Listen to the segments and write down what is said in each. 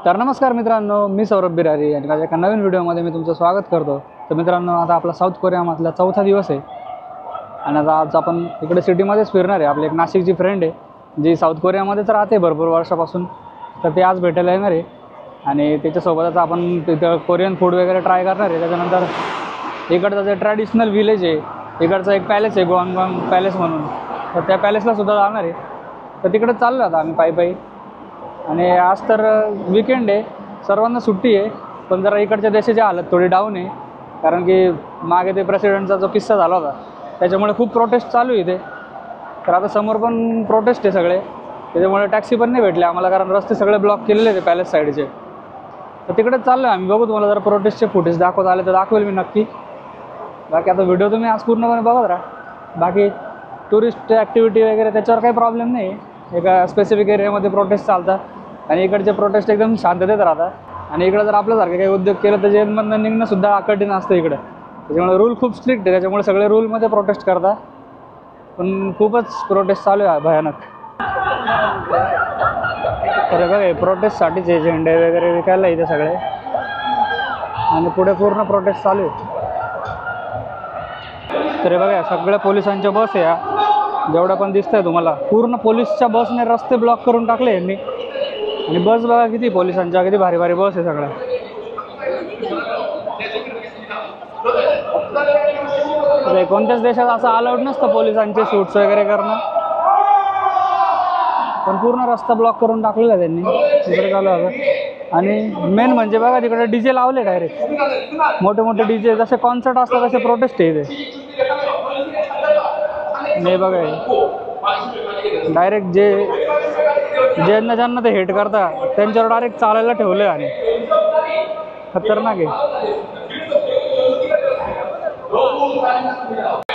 तर नमस्कार मित्रांनो, मी सौरभ बिरारी आणि माझ्या एका नवीन व्हिडिओमध्ये मी तुमचं स्वागत करतो। तर मित्रांनो, आता आपला साऊथ कोरियामधला चौथा दिवस आहे आणि आता आज आपण इकडे सिटीमध्येच फिरणार आहे। आपली एक नाशिकची फ्रेंड आहे जी साऊथ कोरियामध्येच राहते भरपूर वर्षापासून, तर ते आज भेटायला येणार आहे आणि त्याच्यासोबतच आपण तिथं कोरियन फूड वगैरे ट्राय करणार आहे। त्याच्यानंतर इकडचं जे ट्रॅडिशनल विलेज आहे, इकडचं एक पॅलेस आहे गोंगवांग पॅलेस म्हणून, तर त्या पॅलेसला सुद्धा जाणार आहे। तर तिकडे चाललो आता आम्ही पायी आणि आज तर वीकेंड आहे, सर्वांना सुट्टी आहे, पण जरा इकडच्या देशाची हालत थोडी डाऊन आहे कारण की मागे ते प्रेसिडेंटचा जो किस्सा झाला होता त्याच्यामुळे खूप प्रोटेस्ट चालू आहे ते। तर आता समोर पण प्रोटेस्ट आहे सगळे, त्याच्यामुळे टॅक्सी पण नाही भेटले आम्हाला कारण रस्ते सगळे ब्लॉक केलेले ते पॅलेस साईडचे। तर तिकडेच चाललो आम्ही, बघू तुम्हाला जर प्रोटेस्टचे फुटेज दाखवत आले तर दाखवेल मी नक्की। बाकी आता व्हिडिओ तुम्ही आज पूर्णपणे बघत राहा। बाकी टुरिस्ट ॲक्टिव्हिटी वगैरे त्याच्यावर काही प्रॉब्लेम नाही, एका स्पेसिफिक एरियामध्ये प्रोटेस्ट चालतात आणि इकडचे प्रोटेस्ट एकदम शांततेत राहतात। आणि इकडं जर आपल्यासारखे काही उद्योग केलं तर जेलमधनं निघणं सुद्धा कठीण असतं इकडं, त्याच्यामुळे रूल खूप स्ट्रिक्ट आहे, त्याच्यामुळे सगळे रूलमध्ये प्रोटेस्ट करतात। पण खूपच प्रोटेस्ट चालू आहे भयानक। तर बघा प्रोटेस्टसाठीचे झेंडे वगैरे विकायला इथे सगळे आणि पुढे पूर्ण प्रोटेस्ट चालू आहे। तर बघा सगळ्या पोलिसांच्या बस आहे, जेवढ्या पण दिसतंय तुम्हाला पूर्ण पोलीसच्या बसने रस्ते ब्लॉक करून टाकले यांनी। आणि बस बघा किती पोलिसांच्या, किती भारी भारी बस आहे सगळ्या। कोणत्याच देशात असं अलाउड नसतं पोलिसांचे शूट्स वगैरे करणं, पण पूर्ण रस्ता ब्लॉक करून टाकलेला आहे त्यांनी तिकडे चालू होतं। आणि मेन म्हणजे बघा तिकडे डीजे लावले डायरेक्ट, मोठे मोठे डीजे, जसे कॉन्सर्ट असतात तसे प्रोटेस्ट आहे इथे। नाही बघा डायरेक्ट ज्यांना ते हेट करतात त्यांच्यावर डायरेक्ट चालायला ठेवलं आहे आणि खतरनाक आहे।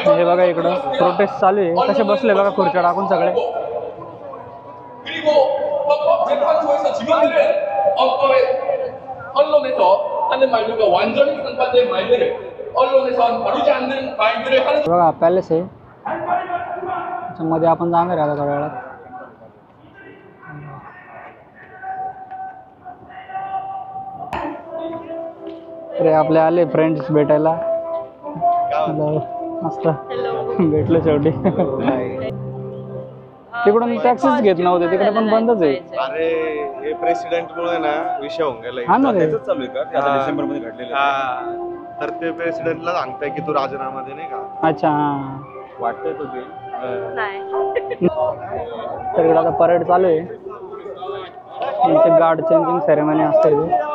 हे बघा इकडं प्रोटेस्ट चालू आहे, कसे बसले बघा खुर्च्या टाकून सगळे। बघा पॅलेस आहे, त्याच्यामध्ये आपण जाणार आहे आता थोड्या वेळात। अरे आपले आले फ्रेंड्स भेटायला, मस्त भेटलो शेवटी। तिकडून टॅक्सीच घेत नव्हते, तिकडे पण बंदच आहे। अरे हे प्रेसिडेंट मुळे ना विषय होऊन गेला, हा ना, त्याच चालू आहे का आता डिसेंबर मध्ये घडलेलं। तर ते प्रेसिडेंटला सांगताय की तू राजीनामा दे, नाही का? अच्छा हां, वाटतंय तो ते तर इकडे आता परेड चालू आहे, त्यांची गार्ड चेंजिंग सेरेमनी असते इथे।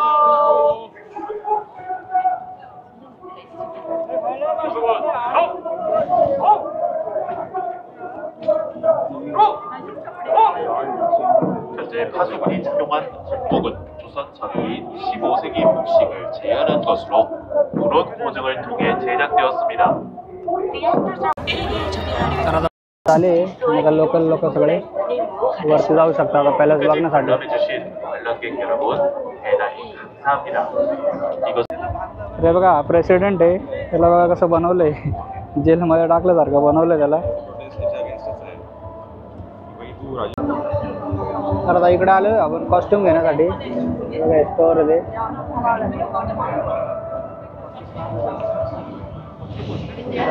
현재 파수꾼이 착용한 군복은 조선 전기인 15세기 복식을 재현한 것으로 문헌 고증을 통해 제작되었습니다. झाले लोकल लोक सगळे वरती जाऊ शकतात आता पॅलेस बघण्यासाठी। 관람해주신 관람객 여러분 대단히 감사합니다. अरे बघा प्रेसिडेंट आहे, त्याला बघा कसं बनवलंय, जेलमध्ये टाकल्यासारखं बनवलंय त्याला। तर आता इकडे आलो आपण कॉस्ट्यूम घेण्यासाठी, स्टोअर आहे ते,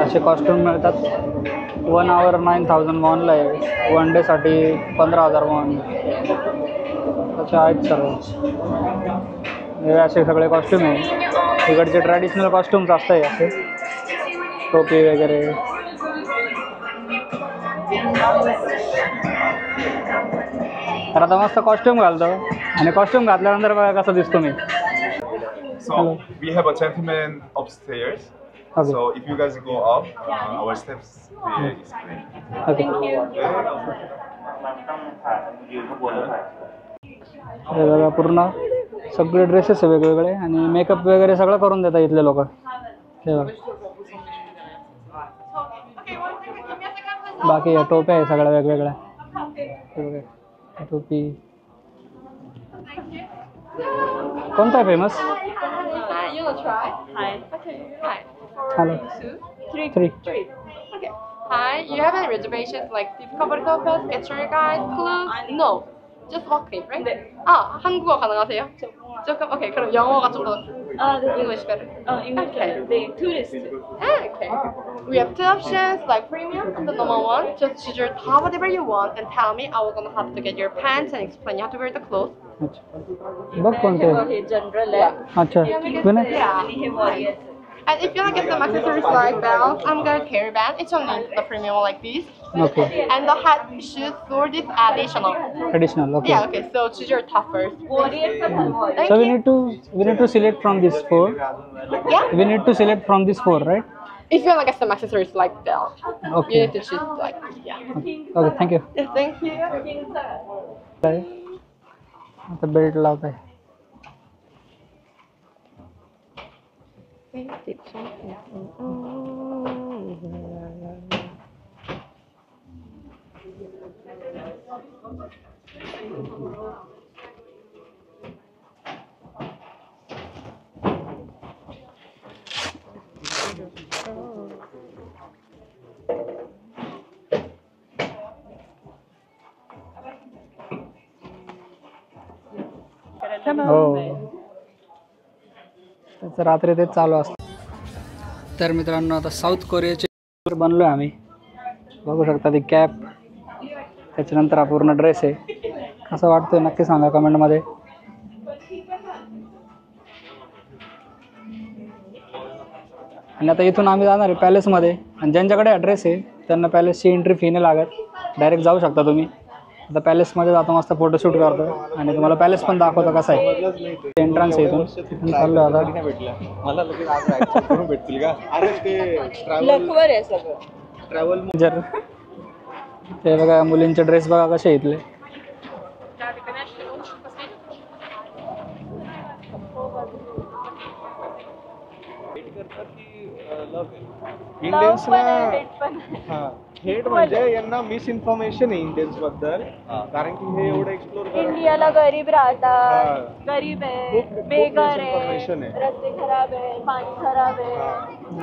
असे कॉस्ट्यूम मिळतात। 1 आवर 9,000 वॉनला आहे, 1 डेसाठी 15,000 वॉन, तसे आहेत सर्व। हे असे सगळे कॉस्ट्यूम आहे, इकडचे ट्रॅडिशनल कॉस्ट्यूम्स असतात असे, टोपी वगैरे। तर आता मस्त कॉस्ट्यूम घालतो आणि कॉस्ट्यूम घातल्यानंतर बघा कसं दिसतो मी। So we have a gentleman upstairs. Okay. So if you guys go up, our steps will explain. Okay, हे बघा पूर्ण सगळे ड्रेसेस आहे वेगवेगळे आणि मेकअप वगैरे सगळं करून देतात इथले लोक। हे बघा बाकी या टोप्या आहे सगळ्या वेगवेगळ्या, हे बघा टोपी। कोणता आहे famous? Hello 3 Okay. Hi, you have any reservations like typical vertical pass, get your guide, clue? No. Just walk in, right? 아, 한국어 가능하세요? 조금 okay. 그럼 영어가 좀 더 English better. English Okay. the tourist. Okay. We have two options like premium and the normal one. Just choose your top whatever you want and tell me. I will gonna have to get your pants and explain you how to wear the clothes. अच्छा बघ कोणते हे general आहे अच्छा Vinay Yeah. आणि हे warriors. And if you want to get some accessories like belts, I'm gonna carry band. It's only the premium one like these. Okay And the hat shoes for this additional. Traditional okay Yeah, okay, so choose your top first. Warriors चा पण warriors. Thank So we you. need to select from this four. Yeah? We need to select from this four, right? If you want to get some accessories like belt, you Okay. need to choose like, yeah. Okay, thank you. Yeah, thank you. काय? आता belt लावताय. हो त्याचं रात्री तेच चालू असतं. तर मित्रांनो आता साऊथ कोरियाचे बनलो आहे आम्ही. बघू शकता ती कॅप, त्याच्यानंतर हा पूर्ण ड्रेस आहे. कसं वाटतंय नक्की सांगा कमेंटमध्ये. आणि आता इथून आम्ही जाणार आहे पॅलेसमध्ये. आणि ज्यांच्याकडे ॲड्रेस आहे त्यांना पॅलेसची एंट्री फी नाही लागत, डायरेक्ट जाऊ शकता तुम्ही. आता पॅलेसमध्ये जातो, मस्त फोटोशूट करतो आणि तुम्हाला पॅलेस पण दाखवतो कसं आहे. एंट्रन्स आहे इथून. तिथून चाललो आता. मला लगेच आज ऍक्सेप्ट करून भेटतील का? अरे ते लकवर आहे सगळं. ट्रॅव्हल जर ते बघा मुलींचे ड्रेस बघा कसे आहेत इथले. इंडियन्सला पण हा हेट म्हणजे यांना मिस इन्फॉर्मेशन आहे इंडियन्स बद्दल, कारण की हे एवढं एक्सप्लोर इंडियाला गरीब राहतात, हा. गरीब आहे, खूप बेघर misinformation आहे, आहे. रस्ते खराब आहे, पाणी खराब आहे.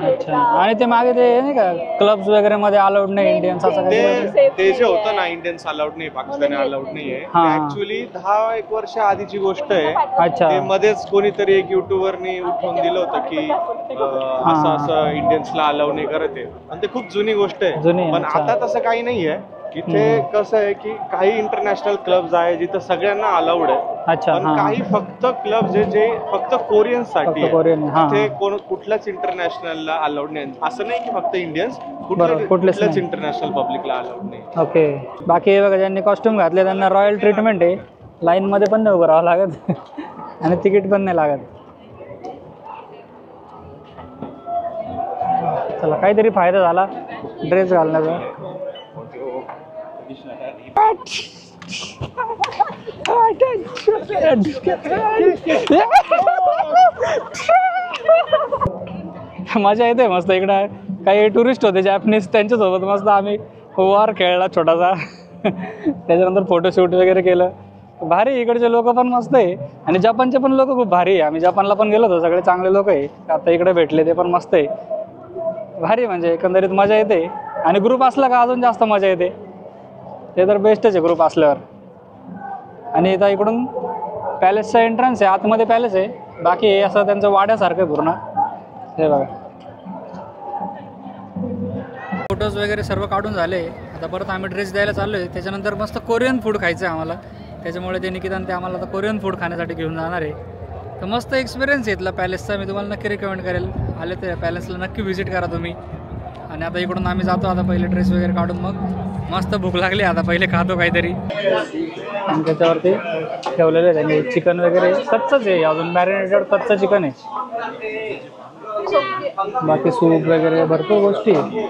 अच्छा. आणि ते मागे ते नाही का क्लब्स वगैरे मध्ये अलाउड नाही इंडियन्स असं काही. ते जे होतं ना इंडियन्स अलाउड नाही, पाकिस्तानी अलाउड नाहीये, हा. ऍक्च्युली 10-1 वर्ष आधीची गोष्ट आहे. अच्छा. ते मध्येच कोणीतरी एक युट्यूबरनी उठवून दिलं होतं की असं असं इंडियन्सला अलाउड नाही करत आहे, आणि ते खूप जुनी गोष्ट जुनी आहे. आहे, पण अच्छा. आता तसं काही नाहीये. इथे कसं आहे की काही इंटरनॅशनल क्लब्स आहे जिथं सगळ्यांना अलाउड आहे, अच्छा. पण हा काही फक्त क्लब्स आहे जे फक्त कोरियन्स साठी फक्त आहे. कोरियन. हा इथे कुठल्याच इंटरनॅशनलला अलाउड नाही. असं नाही की फक्त इंडियन्स, बरोबर, कुठलेच कुठल्याच नाही. इंटरनॅशनल पब्लिकला अलाउड नाही. ओके. बाकी हे बघा ज्यांनी कॉस्ट्युम घातले त्यांना रॉयल ट्रीटमेंट आहे. लाईनमध्ये पण नाही उभं राहावं लागत आणि तिकीट पण नाही लागत. चला काहीतरी फायदा झाला ड्रेस घालण्याचा. मजा येते मस्त. इकडं काही टुरिस्ट होते जॅपनीज, त्यांच्यासोबत मस्त आम्ही वार खेळला छोटासा. त्याच्यानंतर फोटोशूट वगैरे केलं. भारी. इकडचे लोक पण मस्त आहे आणि जपानचे पण लोक खूप भारी आहे. आम्ही जपानला पण गेलो होतो, सगळे चांगले लोक आहे. आता इकडे भेटले ते पण मस्त आहे. भारी म्हणजे एकंदरीत मजा येते. आणि ग्रुप असला का अजून जास्त मजा येते. ते तर बेस्टच आहे ग्रुप असल्यावर. आणि इथं इकडून पॅलेसचा एंट्रन्स आहे, आतमध्ये पॅलेस आहे. बाकी हे असं त्यांचं वाड्यासारखं आहे पूर्ण. हे बघा फोटोज वगैरे सर्व काढून झाले. आता परत आम्ही ड्रेस द्यायला चाललो आहे. त्याच्यानंतर मस्त कोरियन फूड खायचं आहे आम्हाला. त्याच्यामुळे ते निकितान ते आम्हाला आता कोरियन फूड खाण्यासाठी घेऊन जाणार आहे. तर मस्त एक्सपिरियन्स आहे इथला पॅलेसचा. मी तुम्हाला नक्की रिकमेंड करेल, आले तर पॅलेसला नक्की व्हिजिट करा तुम्ही. आणि आता इकडून आम्ही जातो. आता पहिले ड्रेस वगैरे काढून मग मस्त भूक लागली, आता पहिले खातो काहीतरी. आणि त्याच्यावरती ठेवलेलं आहे त्यांनी चिकन वगैरे. कच्चंच आहे अजून, मॅरिनेटेड कच्चं चिकन आहे. बाकी सूप वगैरे भरपूर गोष्टी आहे.